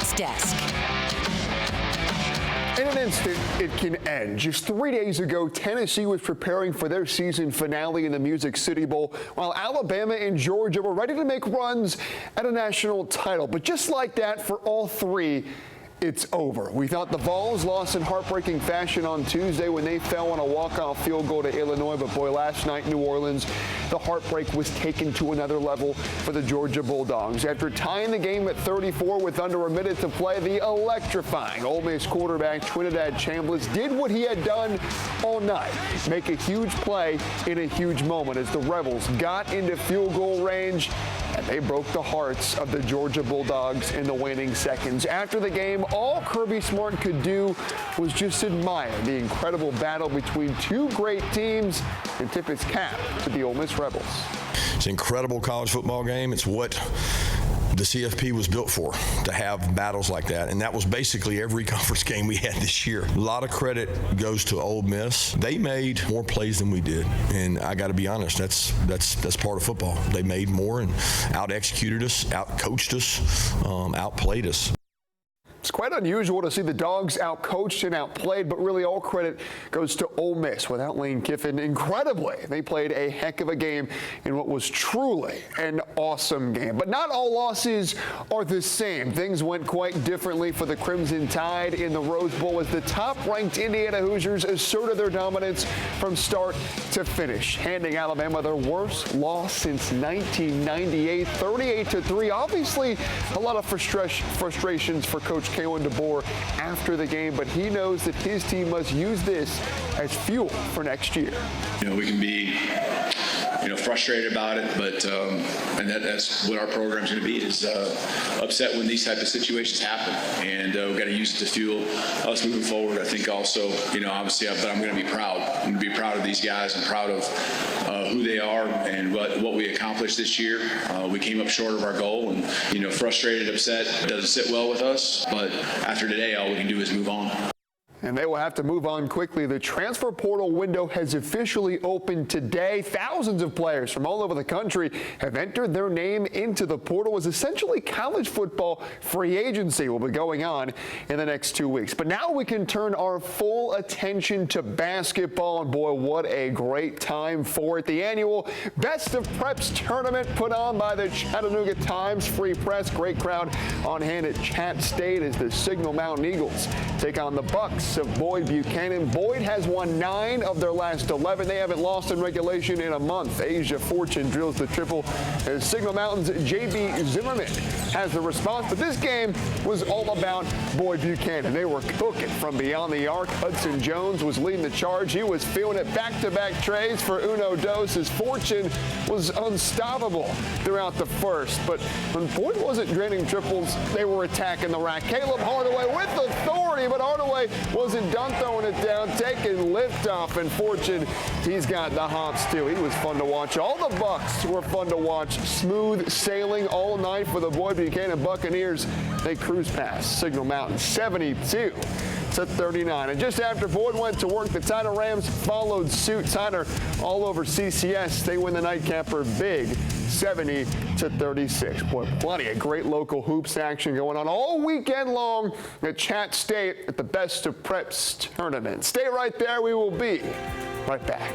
Sports Desk. In an instant, it can end. Just 3 days ago, Tennessee was preparing for their season finale in the Music City Bowl, while Alabama and Georgia were ready to make runs at a national title. But just like that, for all three, it's over. We thought the Vols lost in heartbreaking fashion on Tuesday when they fell on a walk-off field goal to Illinois. But boy, last night in New Orleans, the heartbreak was taken to another level for the Georgia Bulldogs. After tying the game at 34 with under a minute to play, the electrifying Ole Miss quarterback Trinidad Chambliss did what he had done all night, make a huge play in a huge moment as the Rebels got into field goal range, and they broke the hearts of the Georgia Bulldogs in the waning seconds. After the game, all Kirby Smart could do was just admire the incredible battle between two great teams and tip his cap to the Ole Miss Rebels. It's an incredible college football game. It's what the CFP was built for, to have battles like that, and that was basically every conference game we had this year. A lot of credit goes to Ole Miss. They made more plays than we did, and I got to be honest, that's part of football. They made more and out-executed us, out-coached us, outplayed us. It's quite unusual to see the Dogs out-coached and outplayed, but really all credit goes to Ole Miss. Without Lane Kiffin, incredibly, they played a heck of a game in what was truly an awesome game. But not all losses are the same. Things went quite differently for the Crimson Tide in the Rose Bowl as the top-ranked Indiana Hoosiers asserted their dominance from start to finish, handing Alabama their worst loss since 1998, 38-3. Obviously, a lot of frustrations for Coach Kalen DeBoer after the game, but he knows that his team must use this as fuel for next year. We can be, frustrated about it, but and that's what our program's going to be, is upset when these type of situations happen, and we've got to use it to fuel us moving forward. I think also, obviously, but I'm going to be proud. I'm going to be proud of these guys and proud of who they are and what we accomplished this year. We came up short of our goal, and frustrated, upset doesn't sit well with us. But after today, all we can do is move on. And they will have to move on quickly. The transfer portal window has officially opened today. Thousands of players from all over the country have entered their name into the portal, as essentially college football free agency will be going on in the next 2 weeks. But now we can turn our full attention to basketball, and boy, what a great time for it. The annual Best of Preps tournament put on by the Chattanooga Times Free Press. Great crowd on hand at Chat State as the Signal Mountain Eagles take on the Bucks of Boyd Buchanan. Boyd has won 9 of their last 11. They haven't lost in regulation in a month. Asia Fortune drills the triple as Signal Mountain's J.B. Zimmerman has the response. But this game was all about Boyd Buchanan. They were cooking from beyond the arc. Hudson Jones was leading the charge. He was feeling it. Back-to-back trays for Uno Dos. His Fortune was unstoppable throughout the first. But when Boyd wasn't draining triples, they were attacking the rack. Caleb Hardaway with authority, but Hardaway wasn't done throwing it down, taking liftoff, and Fortune, he's got the hops too. He was fun to watch. All the Bucks were fun to watch. Smooth sailing all night for the Boyd Buchanan Buccaneers. They cruise past Signal Mountain 72-39. And just after Boyd went to work, the Tyner Rams followed suit. Tyner all over CCS. They win the nightcapper big, 70-36. Boy, plenty of great local hoops action going on all weekend long at Chat State at the Best of Preps tournament. Stay right there. We will be right back.